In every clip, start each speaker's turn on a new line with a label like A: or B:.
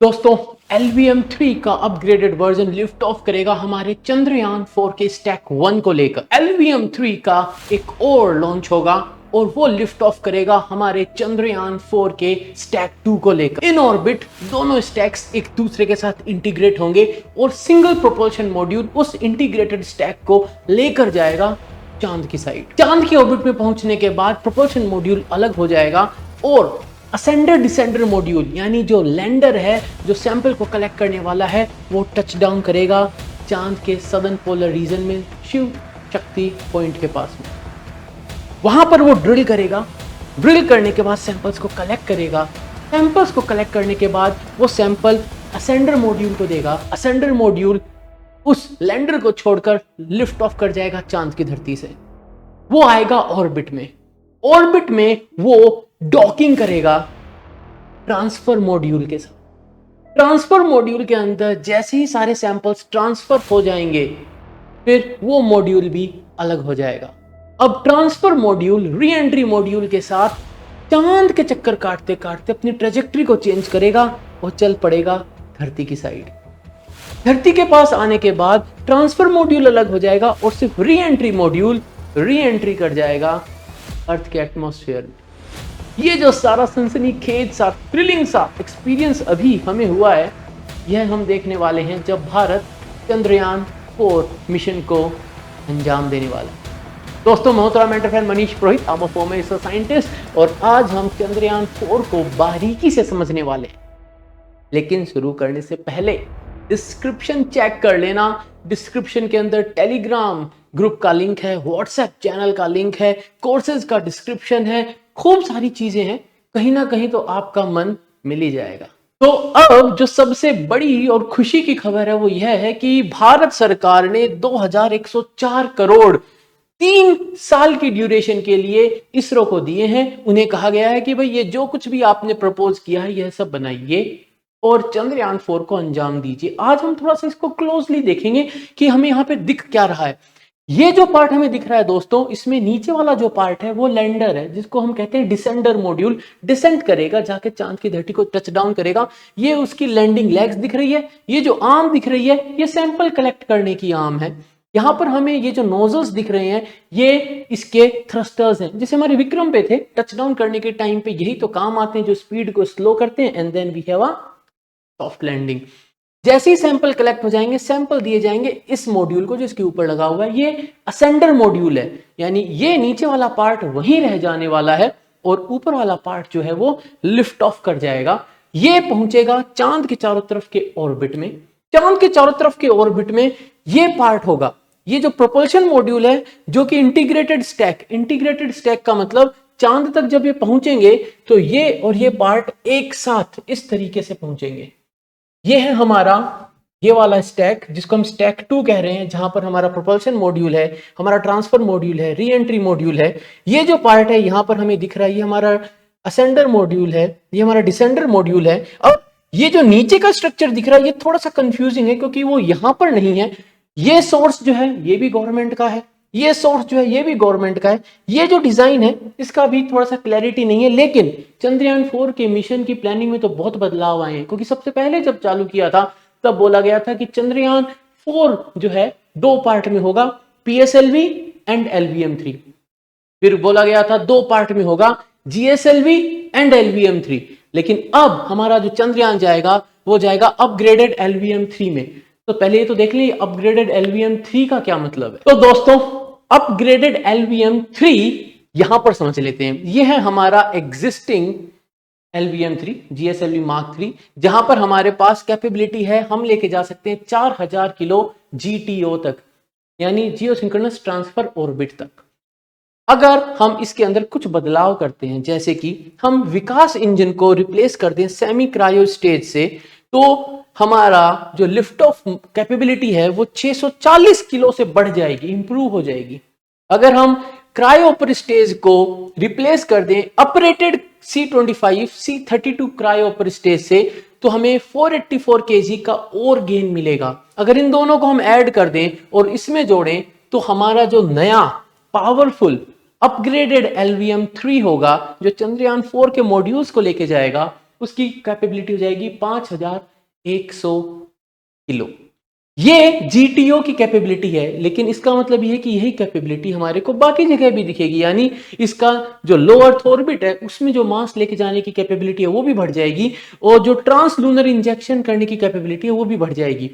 A: दोस्तों LVM-3 का upgraded version lift off करेगा हमारे चंद्रयान 4 के स्टैक 1 को लेकर। LVM-3 का एक और लॉन्च होगा और वो लिफ्ट ऑफ करेगा हमारे चंद्रयान 4 के स्टैक 2 को लेकर। इन ऑर्बिट दोनों स्टैक्स एक दूसरे के साथ इंटीग्रेट होंगे और सिंगल प्रोपल्शन मॉड्यूल उस इंटीग्रेटेड स्टैक को लेकर जाएगा चांद की साइड। चांद की ऑर्बिट में पहुंचने के बाद प्रोपल्शन मॉड्यूल अलग हो जाएगा और असेंडर डिसेंडर मॉड्यूल यानी जो लैंडर है, जो सैंपल को कलेक्ट करने वाला है, वो टच डाउन करेगा चांद के सदर्न पोलर रीजन में, शिव शक्ति पॉइंट के पास में। वहां पर वो ड्रिल करेगा। ड्रिल करने के बाद सैंपल्स को कलेक्ट करेगा। सैंपल्स को कलेक्ट करने के बाद वो सैंपल असेंडर मॉड्यूल को देगा। असेंडर मॉड्यूल उस लैंडर को छोड़कर लिफ्ट ऑफ कर जाएगा चांद की धरती से। वो आएगा ऑर्बिट में। ऑर्बिट में वो डॉकिंग करेगा ट्रांसफर मॉड्यूल के साथ। ट्रांसफर मॉड्यूल के अंदर जैसे ही सारे सैंपल्स ट्रांसफर हो जाएंगे, फिर वो मॉड्यूल भी अलग हो जाएगा। अब transfer module re entry module के साथ चांद के चक्कर काटते काटते अपनी ट्रेजेक्टरी को चेंज करेगा और चल पड़ेगा धरती की साइड। धरती के पास आने के बाद ट्रांसफर मॉड्यूल अलग हो जाएगा और सिर्फ re entry module re entry कर जाएगा अर्थ के एटमॉस्फेयर में। ये जो सारा सनसनीखेज सा थ्रिलिंग सा एक्सपीरियंस अभी हमें हुआ है, यह हम देखने वाले हैं जब भारत चंद्रयान 4 मिशन को अंजाम देने वाला है। दोस्तों, मोहतरम entrepreneur Manish Purohit, I am a former scientist, और आज हम चंद्रयान 4 को बारीकी से समझने वाले हैं। लेकिन शुरू करने से पहले डिस्क्रिप्शन चेक कर लेना। डिस्क्रिप्शन के अंदर टेलीग्राम ग्रुप का लिंक है, व्हाट्सएप चैनल का लिंक है, कोर्सेज का डिस्क्रिप्शन है, खूब सारी चीजें हैं। कहीं ना कहीं तो आपका मन मिल ही जाएगा। तो अब जो सबसे बड़ी और खुशी की खबर है वो यह है कि भारत सरकार ने 2104 करोड़ 3 साल की ड्यूरेशन के लिए इसरो को दिए हैं। उन्हें कहा गया है कि भाई ये जो कुछ भी आपने प्रपोज किया है यह सब बनाइए और चंद्रयान 4 को अंजाम दीजिए। आज हम थोड़ा सा इसको क्लोजली देखेंगे कि हमें यहाँ पे दिख क्या रहा है। ये जो पार्ट हमें दिख रहा है दोस्तों, इसमें नीचे वाला जो पार्ट है वो लैंडर है, जिसको हम कहते हैं डिसेंडर मॉड्यूल। डिसेंट करेगा, जाके चांद की धरती को टच डाउन करेगा। ये उसकी लैंडिंग लेग्स दिख रही है। ये जो आर्म दिख रही है ये सैंपल कलेक्ट करने की आर्म है। यहाँ पर हमें ये जो नोजल्स दिख रहे हैं ये इसके थ्रस्टर्स हैं, जैसे हमारे विक्रम पे थे। टच डाउन करने के टाइम पे यही तो काम आते हैं, जो स्पीड को स्लो करते हैं। And then we have a soft landing. जैसे ही सैंपल कलेक्ट हो जाएंगे, सैंपल दिए जाएंगे इस मॉड्यूल को जो इसके ऊपर लगा हुआ है। ये असेंडर मॉड्यूल है, यानी ये नीचे वाला पार्ट वहीं रह जाने वाला है और ऊपर वाला पार्ट जो है वो लिफ्ट ऑफ कर जाएगा। ये पहुंचेगा चांद के चारों तरफ के ऑर्बिट में। चांद के चारों तरफ के ऑर्बिट में ये पार्ट होगा, ये जो प्रोपल्शन मॉड्यूल है, जो कि इंटीग्रेटेड स्टैक का मतलब चांद तक जब ये पहुंचेंगे तो ये और ये पार्ट एक साथ इस तरीके से पहुंचेंगे। ये है हमारा ये वाला स्टैक, जिसको हम स्टैक 2 कह रहे हैं, जहां पर हमारा प्रोपल्शन मॉड्यूल है, हमारा ट्रांसफर मॉड्यूल है, री एंट्री मॉड्यूल है। ये जो पार्ट है यहां पर हमें दिख रहा है, ये हमारा असेंडर मॉड्यूल है, ये हमारा डिसेंडर मॉड्यूल है। और ये जो नीचे का स्ट्रक्चर दिख रहा है ये थोड़ा सा कंफ्यूजिंग है, क्योंकि वो यहां पर नहीं है। ये सोर्स जो है ये भी गवर्नमेंट का है, ये सोर्स जो है ये भी गवर्नमेंट का है। ये जो डिजाइन है इसका भी थोड़ा सा क्लैरिटी नहीं है, लेकिन चंद्रयान 4 के मिशन की प्लानिंग में तो बहुत बदलाव आए हैं। क्योंकि सबसे पहले जब चालू किया था तब बोला गया था कि चंद्रयान 4 जो है 2 पार्ट में होगा, PSLV एंड LVM-3। फिर बोला गया था 2 पार्ट में होगा, GSLV एंड LVM-3। लेकिन अब हमारा जो चंद्रयान जाएगा वो जाएगा अपग्रेडेड LVM-3 में। तो पहले ये तो देख लीजिए अपग्रेडेड LVM-3 का क्या मतलब है। तो दोस्तों, अपग्रेडेड LVM-3 यहां पर समझ लेते हैं। ये है हमारा एग्जिस्टिंग LVM-3 GSLV Mark 3, जहां पर हमारे पास कैपेबिलिटी है, हम लेके जा सकते हैं 4000 किलो GTO तक, यानी जियोसिंक्रोनस ट्रांसफर ऑर्बिट तक। अगर हम इसके अंदर कुछ बदलाव करते हैं, जैसे कि हम विकास इंजन को रिप्लेस कर दें सेमी क्रायो स्टेज से, तो हमारा जो लिफ्ट ऑफ कैपेबिलिटी है वो 640 किलो से बढ़ जाएगी, इंप्रूव हो जाएगी। अगर हम क्रायोपर स्टेज को रिप्लेस कर दें ऑपरेटेड C25 C32 क्रायोपर स्टेज से, तो हमें 484 kg का और गेन मिलेगा। अगर इन दोनों को हम ऐड कर दें और इसमें जोड़ें तो हमारा जो नया पावरफुल अपग्रेडेड LVM-3 होगा, जो चंद्रयान 4 के मॉड्यूल्स को लेके जाएगा, उसकी कैपेबिलिटी हो जाएगी 5100 किलो। ये जीटीओ की कैपेबिलिटी है, लेकिन इसका मतलब ये है कि यही कैपेबिलिटी हमारे को बाकी जगह भी दिखेगी, यानी इसका जो लो अर्थ ऑर्बिट है उसमें जो मास लेके जाने की कैपेबिलिटी है वो भी बढ़ जाएगी, और जो ट्रांसलूनर इंजेक्शन करने की कैपेबिलिटी है वो भी बढ़ जाएगी।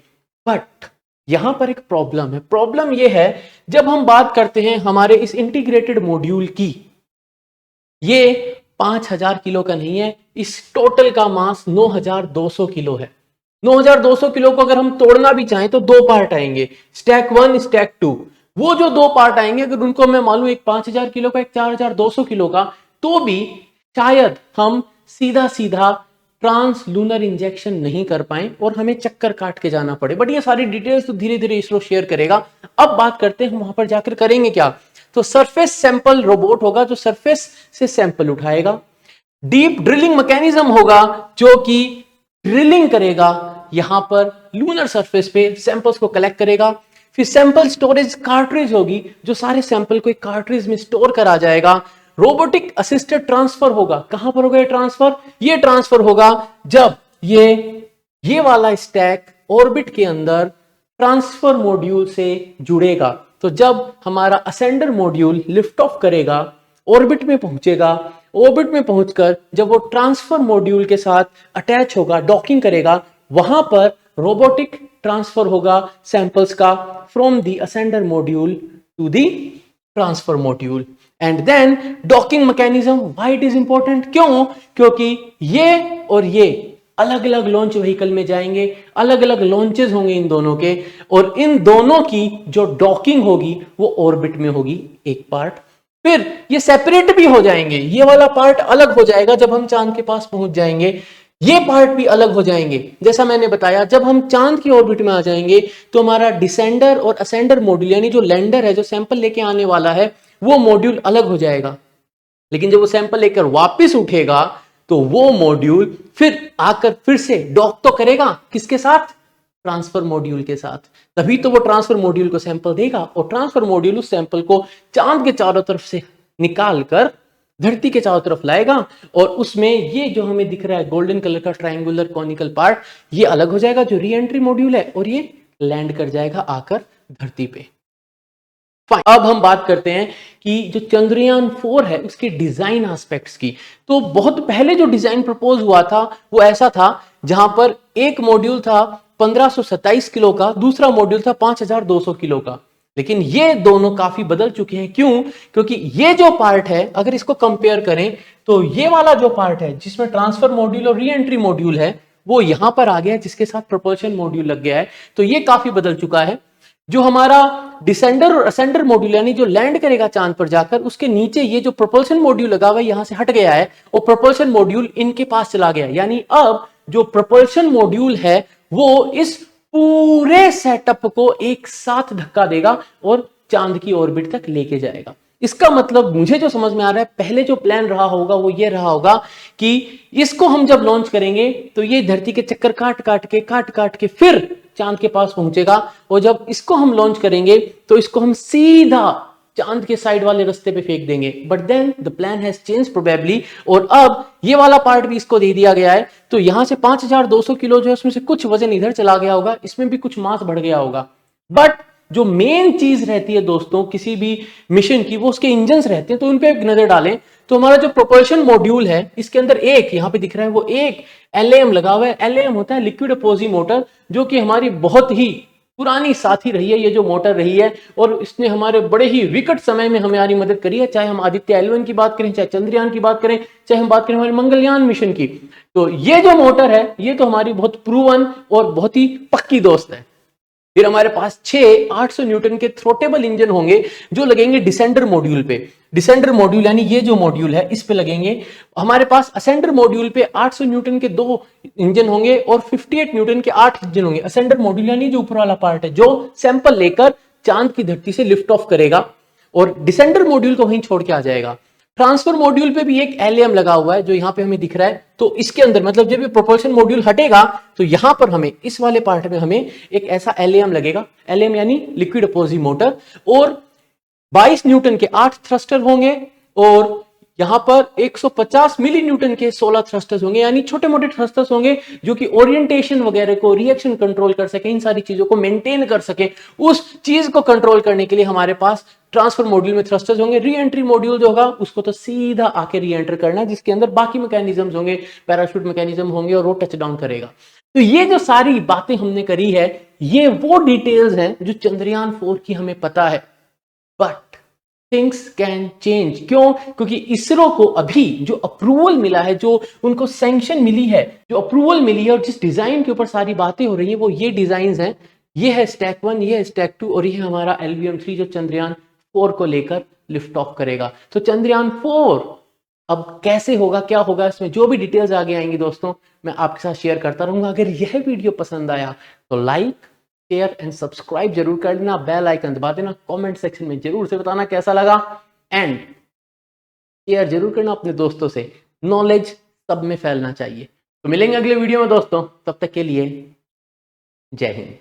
A: बट यहां पर एक प्रॉब्लम है। प्रॉब्लम ये है, जब हम बात करते हैं हमारे इस इंटीग्रेटेड मॉड्यूल की, ये 5000 किलो का नहीं है, इस टोटल का मास 9200 किलो है। 9200 किलो को अगर हम तोड़ना भी चाहें तो दो पार्ट आएंगे, स्टैक 1 स्टैक 2। वो जो दो पार्ट आएंगे अगर उनको मैं मालूम एक 5000 किलो का एक 4200 किलो का, तो भी शायद हम सीधा सीधा ट्रांसलूनर इंजेक्शन नहीं कर पाए और हमें चक्कर काट के जाना पड़े। बट ये सारी डिटेल्स तो धीरे धीरे इसरो शेयर करेगा। अब बात करते हैं हम वहां पर जाकर करेंगे क्या। तो सरफेस सैंपल रोबोट होगा जो सरफेस से सैंपल उठाएगा। डीप ड्रिलिंग मैकेनिज्म होगा जो कि ड्रिलिंग करेगा, यहां पर लूनर सरफेस पे सैंपल्स को कलेक्ट करेगा। फिर सैंपल स्टोरेज कार्ट्रिज होगी जो सारे सैंपल को एक कार्ट्रिज में स्टोर करा जाएगा। रोबोटिक असिस्टेड ट्रांसफर होगा। कहां पर होगा ये ट्रांसफर? ये ट्रांसफर होगा जब ये वाला स्टैक ऑर्बिट के अंदर ट्रांसफर मॉड्यूल से जुड़ेगा। तो जब हमारा असेंडर मॉड्यूल लिफ्ट ऑफ करेगा, ऑर्बिट में पहुंचेगा, ऑर्बिट में पहुंचकर जब वो ट्रांसफर मॉड्यूल के साथ अटैच होगा, डॉकिंग करेगा, वहां पर रोबोटिक ट्रांसफर होगा सैंपल्स का from the ascender module to the transfer module. And then docking mechanism, why it is important? क्यों? क्योंकि ये और ये अलग अलग लॉन्च व्हीकल में जाएंगे, अलग अलग लॉन्चेस होंगे इन दोनों के, और इन दोनों की जो डॉकिंग होगी वो ऑर्बिट में होगी एक पार्ट। फिर ये सेपरेट भी हो जाएंगे, ये वाला पार्ट अलग हो जाएगा जब हम चांद के पास पहुंच जाएंगे, ये पार्ट भी अलग हो जाएंगे। जैसा मैंने बताया, जब हम चांद की ऑर्बिट में आ जाएंगे तो हमारा डिसेंडर और असेंडर मॉड्यूल, यानी जो लैंडर है जो सैंपल लेके आने वाला है, वो मॉड्यूल अलग हो जाएगा। लेकिन जब वो सैंपल लेकर वापस उठेगा तो वो मॉड्यूल फिर आकर फिर से डॉक तो करेगा किसके साथ? ट्रांसफर मॉड्यूल के साथ। तभी तो वो ट्रांसफर मॉड्यूल को सैंपल देगा और ट्रांसफर मॉड्यूल उस सैंपल को चांद के चारों तरफ से निकाल कर धरती के चारों तरफ लाएगा, और उसमें ये जो हमें दिख रहा है गोल्डन कलर का ट्रायंगुलर कॉनिकल पार्ट, ये अलग हो जाएगा जो री एंट्री मॉड्यूल है, और ये लैंड कर जाएगा आकर धरती पे। अब हम बात करते हैं कि जो चंद्रयान 4 है उसके डिजाइन एस्पेक्ट्स की। तो बहुत पहले जो डिजाइन प्रपोज हुआ था वो ऐसा था, जहां पर एक मॉड्यूल था 1527 किलो का, दूसरा मॉड्यूल था 5200 किलो का। लेकिन ये दोनों काफी बदल चुके हैं। क्यों? क्योंकि ये जो पार्ट है, अगर इसको कंपेयर करें तो ये वाला जो पार्ट है जिसमें ट्रांसफर मॉड्यूल और री एंट्री मॉड्यूल है, वो यहां पर आ गया है जिसके साथ प्रोपल्शन मॉड्यूल लग गया है। तो ये काफी बदल चुका है। जो हमारा डिसेंडर और असेंडर मॉड्यूल, यानी जो लैंड करेगा चांद पर जाकर, उसके नीचे ये जो प्रोपल्शन मॉड्यूल लगा हुआ है यहां से हट गया है और प्रोपल्शन मॉड्यूल इनके पास चला गया। यानी अब जो प्रोपल्शन मॉड्यूल है वो इस पूरे सेटअप को एक साथ धक्का देगा और चांद की ऑर्बिट तक लेके जाएगा। इसका मतलब मुझे जो समझ में आ रहा है, पहले जो प्लान रहा होगा वो ये रहा होगा कि इसको हम जब लॉन्च करेंगे तो ये धरती के चक्कर काट काट के फिर चांद के पास पहुंचेगा, और जब इसको हम लॉन्च करेंगे तो इसको हम सीधा चांद के साइड वाले रास्ते पे फेंक देंगे। But then the plan has change probably, और अब ये वाला पार्ट भी इसको दे दिया गया है। तो यहां से 5200 किलो जो है उसमें से कुछ वजन इधर चला गया होगा, इसमें भी कुछ मास बढ़ गया होगा। बट जो मेन चीज रहती है दोस्तों किसी भी मिशन की, वो उसके इंजन्स रहते हैं। तो उन पे एक नजर डालें तो हमारा जो प्रोपल्शन मॉड्यूल है इसके अंदर एक यहां पे दिख रहा है, वो एक एलएएम लगा हुआ है। एलएएम होता है लिक्विड अपोजी मोटर, जो कि हमारी बहुत ही पुरानी साथी रही है ये जो मोटर रही है, और इसने हमारे बड़े ही विकट समय में हमारी मदद करी है। चाहे हम आदित्य L1 की बात करें, चाहे चंद्रयान की बात करें, चाहे हम बात करें हमारे मंगलयान मिशन की, तो ये जो मोटर है ये तो हमारी बहुत प्रूवन और बहुत ही पक्की दोस्त है। फिर हमारे पास 6 800 न्यूटन के थ्रोटेबल इंजन होंगे जो लगेंगे डिसेंडर मॉड्यूल पे। डिसेंडर मॉड्यूल यानी ये जो मॉड्यूल है इस पे लगेंगे। हमारे पास असेंडर मॉड्यूल पे 800 न्यूटन के 2 इंजन होंगे और 58 न्यूटन के 8 इंजन होंगे। असेंडर मॉड्यूल यानी जो ऊपर वाला पार्ट है जो सैंपल लेकर चांद की धरती से लिफ्ट ऑफ करेगा, और डिसेंडर मॉड्यूल को वहीं छोड़ के आ जाएगा। ट्रांसफर मॉड्यूल पे भी एक एलएएम लगा हुआ है जो यहां पे हमें दिख रहा है। तो इसके अंदर मतलब जब ये प्रोपल्शन मॉड्यूल हटेगा तो यहां पर हमें इस वाले पार्ट में हमें एक ऐसा एलएएम लगेगा। एलएएम यानी लिक्विड अपोजी मोटर, और 22 न्यूटन के 8 थ्रस्टर होंगे, और यहाँ पर 150 मिली न्यूटन के 16 थ्रस्टर्स होंगे, यानी छोटे मोटे थ्रस्टर्स होंगे जो कि ओरिएंटेशन वगैरह को, रिएक्शन कंट्रोल कर सके, इन सारी चीजों को मेंटेन कर सके। उस चीज को कंट्रोल करने के लिए हमारे पास ट्रांसफर मॉड्यूल में थ्रस्टर्स होंगे। री एंट्री मॉड्यूल जो होगा उसको तो सीधा आके री एंटर करना है, जिसके अंदर बाकी मैकेनिज्म होंगे, पैराशूट मैकेनिज्म होंगे और वो टच डाउन करेगा। तो ये जो सारी बातें हमने करी है, ये वो डिटेल्स हैं जो चंद्रयान 4 की हमें पता है। But things can change. क्यों? क्योंकि इसरो को अभी जो अप्रूवल मिला है, जो उनको सैंक्शन मिली है, जो अप्रूवल मिली है और जिस डिजाइन के ऊपर सारी बातें हो रही हैं, वो ये डिजाइन हैं। ये है स्टैक 1, ये है स्टैक 2 और ये है हमारा LVM-3 जो चंद्रयान 4 को लेकर लिफ्ट ऑफ करेगा। तो चंद्रयान 4 अब कैसे होगा, क्या होगा, इसमें जो भी डिटेल्स आगे आएंगी दोस्तों, मैं आपके साथ शेयर करता रहूंगा। अगर यह वीडियो पसंद आया तो लाइक, शेयर एंड सब्सक्राइब जरूर कर देना, बेल आइकन दबा देना, कमेंट सेक्शन में जरूर से बताना कैसा लगा एंड शेयर जरूर करना अपने दोस्तों से। नॉलेज सब में फैलना चाहिए। तो मिलेंगे अगले वीडियो में दोस्तों, तब तक के लिए जय हिंद।